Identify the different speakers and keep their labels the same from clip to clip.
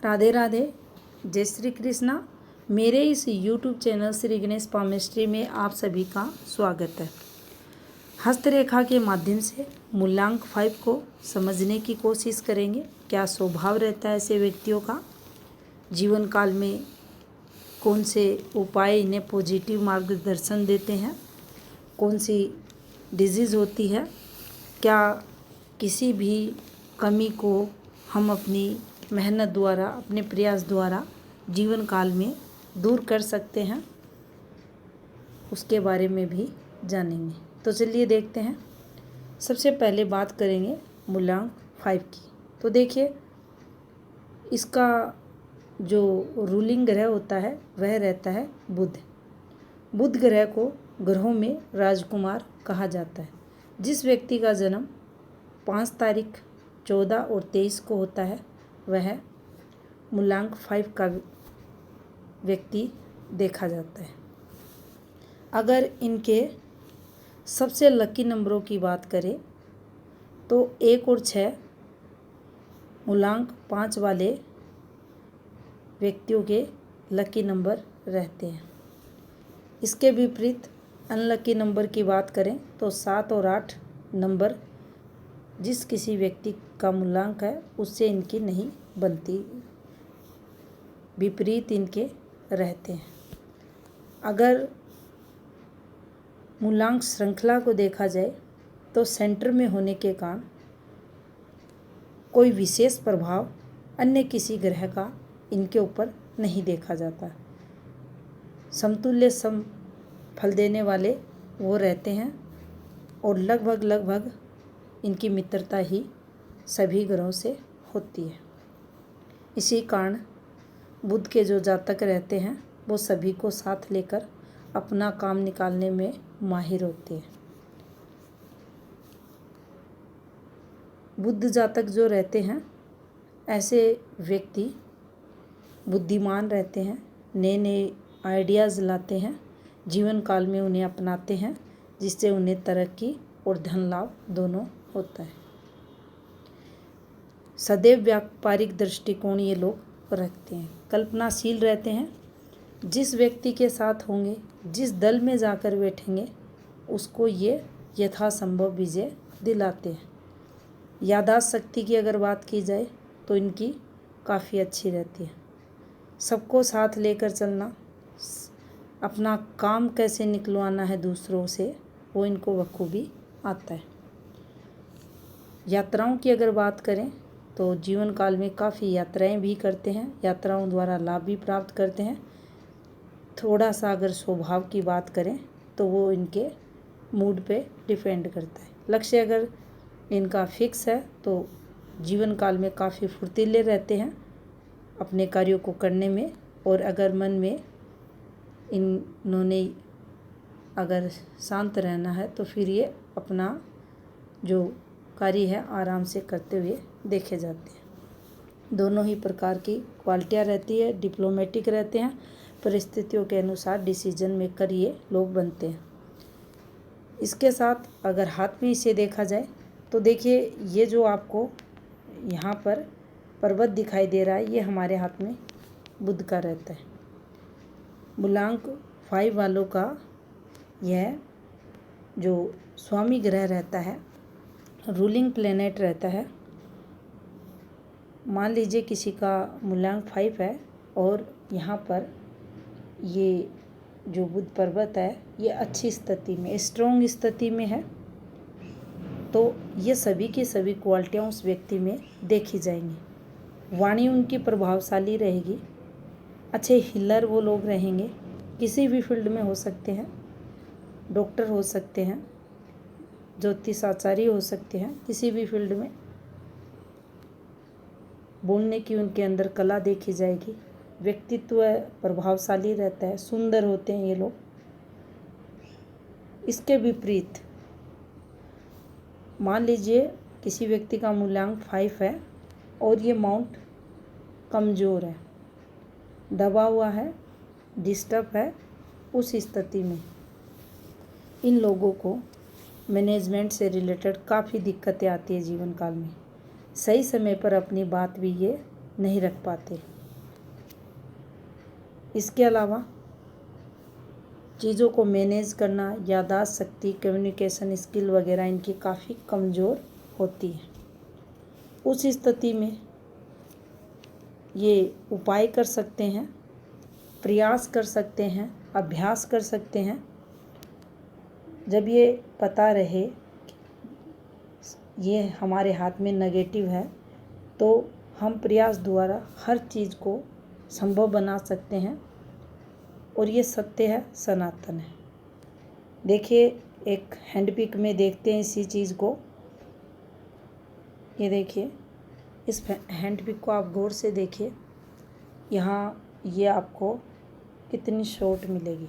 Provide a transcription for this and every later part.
Speaker 1: राधे राधे, जय श्री कृष्णा। मेरे इस YouTube channel Shri Ganesh palmistry में आप सभी का स्वागत है। हस्तरेखा के माध्यम से मूलांक 5 को समझने की कोशिश करेंगे। क्या स्वभाव रहता है ऐसे व्यक्तियों का, जीवन काल में कौन से उपाय इन्हें पॉजिटिव मार्गदर्शन देते हैं, कौन सी डिजीज़ होती है, क्या किसी भी कमी को हम अपनी मेहनत द्वारा, अपने प्रयास द्वारा जीवन काल में दूर कर सकते हैं, उसके बारे में भी जानेंगे। तो चलिए देखते हैं। सबसे पहले बात करेंगे मूलांक 5 की। तो देखिए, इसका जो रूलिंग ग्रह होता है वह रहता है बुध। बुध ग्रह को ग्रहों में राजकुमार कहा जाता है। जिस व्यक्ति का जन्म 5 तारीख, 14 और 23 को होता है वह मूलांक 5 का व्यक्ति देखा जाता है। अगर इनके सबसे लकी नंबरों की बात करें तो 1 और 6 मूलांक 5 वाले व्यक्तियों के लकी नंबर रहते हैं। इसके विपरीत अनलकी नंबर की बात करें तो 7 और 8 नंबर जिस किसी व्यक्ति का मूलांक है उससे इनकी नहीं बनती, विपरीत इनके रहते हैं। अगर मूलांक श्रृंखला को देखा जाए तो सेंटर में होने के कारण कोई विशेष प्रभाव अन्य किसी ग्रह का इनके ऊपर नहीं देखा जाता। समतुल्य सम फल देने वाले वो रहते हैं और लगभग इनकी मित्रता ही सभी ग्रहों से होती है। इसी कारण बुध के जो जातक रहते हैं वो सभी को साथ लेकर अपना काम निकालने में माहिर होते हैं। बुध जातक जो रहते हैं ऐसे व्यक्ति बुद्धिमान रहते हैं, नए नए आइडियाज़ लाते हैं, जीवन काल में उन्हें अपनाते हैं, जिससे उन्हें तरक्की और धन लाभ दोनों होता है। सदैव व्यापारिक दृष्टिकोण ये लोग रखते हैं, कल्पनाशील रहते हैं। जिस व्यक्ति के साथ होंगे, जिस दल में जाकर बैठेंगे उसको ये यथासंभव विजय दिलाते हैं। याददाश्त शक्ति की अगर बात की जाए तो इनकी काफ़ी अच्छी रहती है। सबको साथ लेकर चलना, अपना काम कैसे निकलवाना है दूसरों से, वो इनको बखूबी आता है। यात्राओं की अगर बात करें तो जीवन काल में काफ़ी यात्राएं भी करते हैं, यात्राओं द्वारा लाभ भी प्राप्त करते हैं। थोड़ा सा अगर स्वभाव की बात करें तो वो इनके मूड पे डिपेंड करता है। लक्ष्य अगर इनका फिक्स है तो जीवन काल में काफ़ी फुर्तीले रहते हैं अपने कार्यों को करने में, और अगर मन में इन्होंने अगर शांत रहना है तो फिर ये अपना जो कार्य है आराम से करते हुए देखे जाते हैं। दोनों ही प्रकार की क्वालिटियाँ रहती है, डिप्लोमेटिक रहते हैं, परिस्थितियों के अनुसार डिसीजन मेकर ये लोग बनते हैं। इसके साथ अगर हाथ में इसे देखा जाए तो देखिए, ये जो आपको यहाँ पर पर्वत दिखाई दे रहा है ये हमारे हाथ में बुध का रहता है। मूलांक 5 वालों का यह जो स्वामी ग्रह रहता है, रूलिंग प्लेनेट रहता है। मान लीजिए किसी का मूलांक 5 है और यहाँ पर ये जो बुध पर्वत है ये अच्छी स्थिति में, स्ट्रॉन्ग स्थिति में है, तो ये सभी की सभी क्वालिटियाँ उस व्यक्ति में देखी जाएंगी। वाणी उनकी प्रभावशाली रहेगी, अच्छे हीलर वो लोग रहेंगे, किसी भी फील्ड में हो सकते हैं, डॉक्टर हो सकते हैं, ज्योतिषाचार्य हो सकते हैं, किसी भी फील्ड में बोलने की उनके अंदर कला देखी जाएगी। व्यक्तित्व प्रभावशाली रहता है, सुंदर होते हैं ये लोग। इसके विपरीत मान लीजिए किसी व्यक्ति का मूलांक 5 है और ये माउंट कमज़ोर है, दबा हुआ है, डिस्टर्ब है, उस स्थिति में इन लोगों को मैनेजमेंट से रिलेटेड काफ़ी दिक्कतें आती है जीवन काल में। सही समय पर अपनी बात भी ये नहीं रख पाते। इसके अलावा चीज़ों को मैनेज करना, याददाश्त शक्ति, कम्युनिकेशन स्किल वगैरह इनकी काफ़ी कमज़ोर होती है। उस स्थिति में ये उपाय कर सकते हैं, प्रयास कर सकते हैं, अभ्यास कर सकते हैं। जब ये पता रहे ये हमारे हाथ में नेगेटिव है, तो हम प्रयास द्वारा हर चीज़ को संभव बना सकते हैं और ये सत्य है, सनातन है। देखिए, एक हैंडपिक में देखते हैं इसी चीज़ को। ये देखिए, इस हैंडपिक को आप गौर से देखिए। यहाँ ये आपको कितनी शॉर्ट मिलेगी।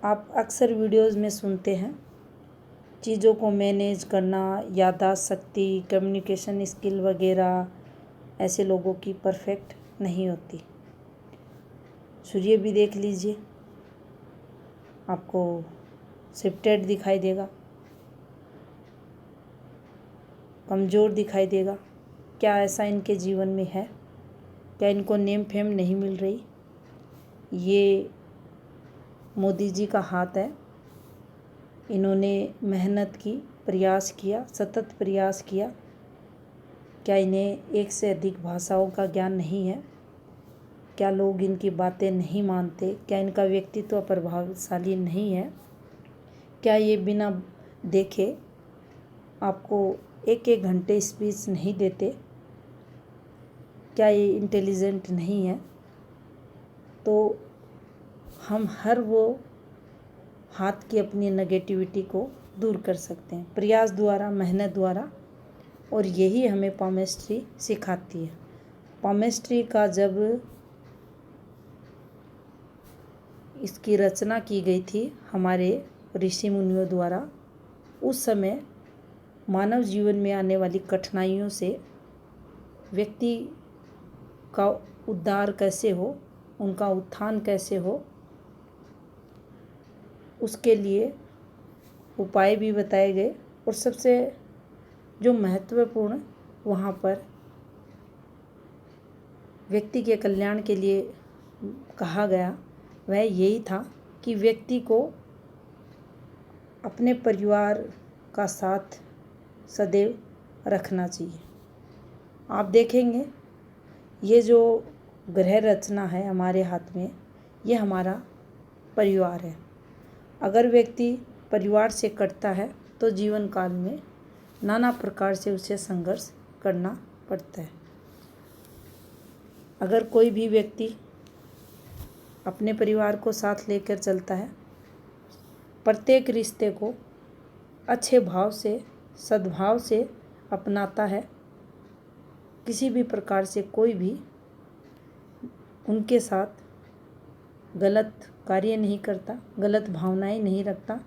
Speaker 1: आप अक्सर वीडियोज़ में सुनते हैं चीज़ों को मैनेज करना, याददाश्त शक्ति, कम्युनिकेशन स्किल वगैरह ऐसे लोगों की परफेक्ट नहीं होती। सूर्य भी देख लीजिए, आपको शिफ्टेड दिखाई देगा, कमज़ोर दिखाई देगा। क्या ऐसा इनके जीवन में है? क्या इनको नेम फेम नहीं मिल रही? ये मोदी जी का हाथ है। इन्होंने मेहनत की, प्रयास किया, सतत प्रयास किया। क्या इन्हें एक से अधिक भाषाओं का ज्ञान नहीं है? क्या लोग इनकी बातें नहीं मानते? क्या इनका व्यक्तित्व प्रभावशाली नहीं है? क्या ये बिना देखे आपको एक एक घंटे स्पीच नहीं देते? क्या ये इंटेलिजेंट नहीं है? तो हम हर वो हाथ की अपनी नेगेटिविटी को दूर कर सकते हैं प्रयास द्वारा, मेहनत द्वारा। और यही हमें पामेस्ट्री सिखाती है। पामेस्ट्री का जब इसकी रचना की गई थी हमारे ऋषि मुनियों द्वारा, उस समय मानव जीवन में आने वाली कठिनाइयों से व्यक्ति का उद्धार कैसे हो, उनका उत्थान कैसे हो, उसके लिए उपाय भी बताए गए। और सबसे जो महत्वपूर्ण वहाँ पर व्यक्ति के कल्याण के लिए कहा गया वह यही था कि व्यक्ति को अपने परिवार का साथ सदैव रखना चाहिए। आप देखेंगे ये जो ग्रह रचना है हमारे हाथ में, ये हमारा परिवार है। अगर व्यक्ति परिवार से कटता है तो जीवन काल में नाना प्रकार से उसे संघर्ष करना पड़ता है। अगर कोई भी व्यक्ति अपने परिवार को साथ लेकर चलता है, प्रत्येक रिश्ते को अच्छे भाव से, सद्भाव से अपनाता है, किसी भी प्रकार से कोई भी उनके साथ गलत कार्य नहीं करता, गलत भावनाएं नहीं रखता,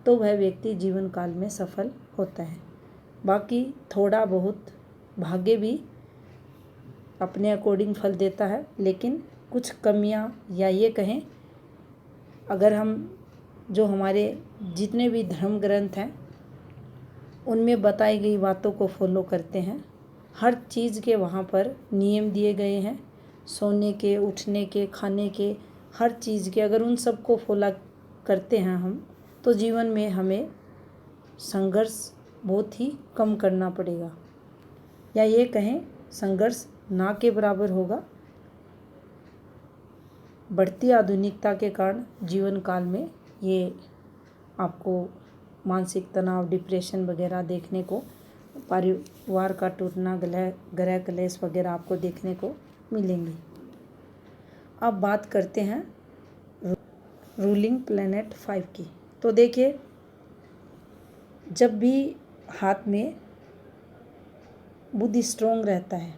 Speaker 1: तो वह व्यक्ति जीवन काल में सफल होता है। बाकी थोड़ा बहुत भाग्य भी अपने अकॉर्डिंग फल देता है, लेकिन कुछ कमियां या ये कहें, अगर हम जो हमारे जितने भी धर्म ग्रंथ हैं उनमें बताई गई बातों को फॉलो करते हैं, हर चीज़ के वहाँ पर नियम दिए गए हैं, सोने के, उठने के, खाने के, हर चीज़ के, अगर उन सबको फॉलो करते हैं हम, तो जीवन में हमें संघर्ष बहुत ही कम करना पड़ेगा, या ये कहें संघर्ष ना के बराबर होगा। बढ़ती आधुनिकता के कारण जीवन काल में ये आपको मानसिक तनाव, डिप्रेशन वगैरह देखने को, परिवार का टूटना, ग्रह क्लेश वगैरह आपको देखने को मिलेंगे। अब बात करते हैं रूलिंग प्लैनेट 5 की। तो देखिए, जब भी हाथ में बुध स्ट्रोंग रहता है,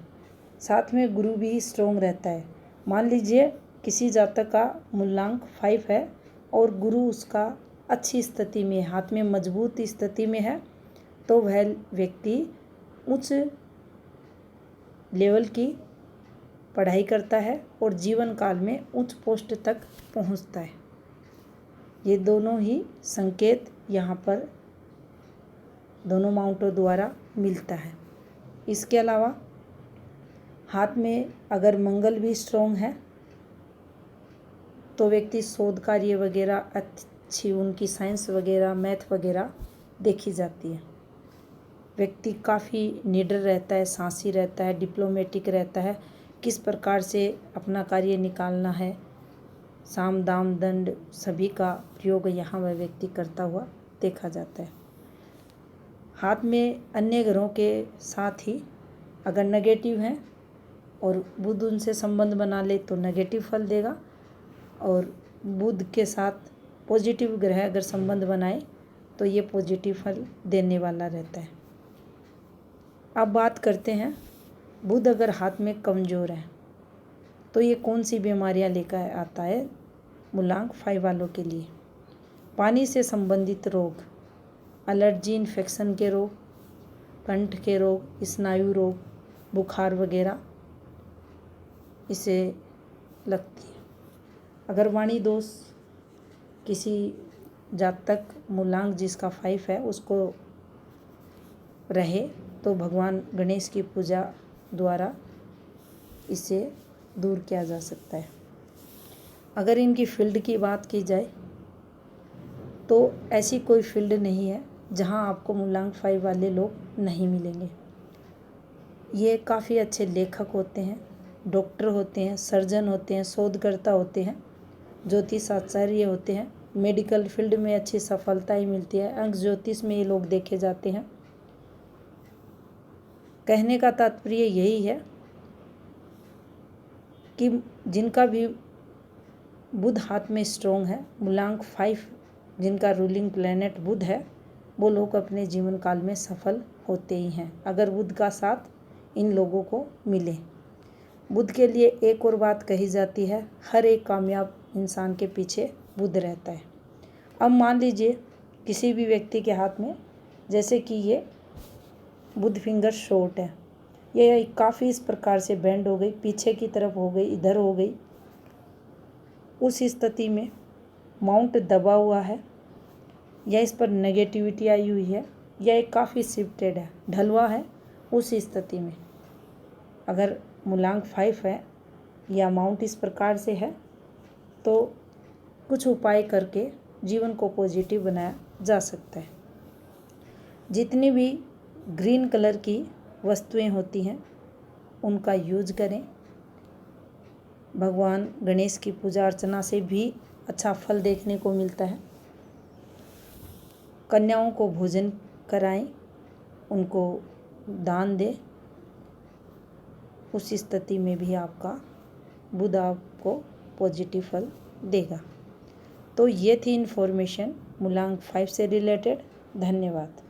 Speaker 1: साथ में गुरु भी स्ट्रोंग रहता है। मान लीजिए किसी जातक का मूलांक 5 है और गुरु उसका अच्छी स्थिति में, हाथ में मजबूत स्थिति में है, तो वह व्यक्ति उच्च लेवल की पढ़ाई करता है और जीवन काल में उच्च पोस्ट तक पहुंचता है। ये दोनों ही संकेत यहाँ पर दोनों माउंटों द्वारा मिलता है। इसके अलावा हाथ में अगर मंगल भी स्ट्रॉन्ग है तो व्यक्ति शोध कार्य वगैरह अच्छी, उनकी साइंस वगैरह मैथ वगैरह देखी जाती है। व्यक्ति काफ़ी निडर रहता है, साहसी रहता है, डिप्लोमेटिक रहता है, किस प्रकार से अपना कार्य निकालना है, साम दाम दंड सभी का प्रयोग यहाँ वह व्यक्ति करता हुआ देखा जाता है। हाथ में अन्य ग्रहों के साथ ही अगर नेगेटिव हैं और बुध उनसे संबंध बना ले तो नेगेटिव फल देगा, और बुध के साथ पॉजिटिव ग्रह अगर संबंध बनाए तो ये पॉजिटिव फल देने वाला रहता है। अब बात करते हैं, बुध अगर हाथ में कमज़ोर है तो ये कौन सी बीमारियां लेकर आता है मूलांक 5 वालों के लिए। पानी से संबंधित रोग, एलर्जी, इन्फेक्शन के रोग, कंठ के रोग, स्नायु रोग, बुखार वगैरह इसे लगती है। अगर वाणी दोष किसी जातक मूलांक जिसका 5 है उसको रहे तो भगवान गणेश की पूजा द्वारा इसे दूर किया जा सकता है। अगर इनकी फील्ड की बात की जाए तो ऐसी कोई फील्ड नहीं है जहां आपको मूलांक 5 वाले लोग नहीं मिलेंगे। ये काफ़ी अच्छे लेखक होते हैं, डॉक्टर होते हैं, सर्जन होते हैं, शोधकर्ता होते हैं, ज्योतिषाचार्य होते हैं, मेडिकल फील्ड में अच्छी सफलता ही मिलती है। अंक ज्योतिष में ये लोग देखे जाते हैं। कहने का तात्पर्य यही है कि जिनका भी बुध हाथ में स्ट्रॉन्ग है, मूलांक 5 जिनका रूलिंग प्लैनेट बुध है, वो लोग अपने जीवन काल में सफल होते ही हैं अगर बुध का साथ इन लोगों को मिले। बुध के लिए एक और बात कही जाती है, हर एक कामयाब इंसान के पीछे बुध रहता है। अब मान लीजिए किसी भी व्यक्ति के हाथ में, जैसे कि ये बुध फिंगर शॉर्ट है, ये काफ़ी इस प्रकार से बेंड हो गई, पीछे की तरफ हो गई, इधर हो गई, उस स्थिति में माउंट दबा हुआ है या इस पर नेगेटिविटी आई हुई है या ये काफ़ी शिफ्टेड है, ढलवा है, उस स्थिति में अगर मूलांक 5 है या माउंट इस प्रकार से है तो कुछ उपाय करके जीवन को पॉजिटिव बनाया जा सकता है। जितनी भी ग्रीन कलर की वस्तुएं होती हैं उनका यूज करें। भगवान गणेश की पूजा अर्चना से भी अच्छा फल देखने को मिलता है। कन्याओं को भोजन कराएं, उनको दान दें, उस स्थिति में भी आपका बुध आपको पॉजिटिव फल देगा। तो ये थी इन्फॉर्मेशन मूलांक 5 से रिलेटेड। धन्यवाद।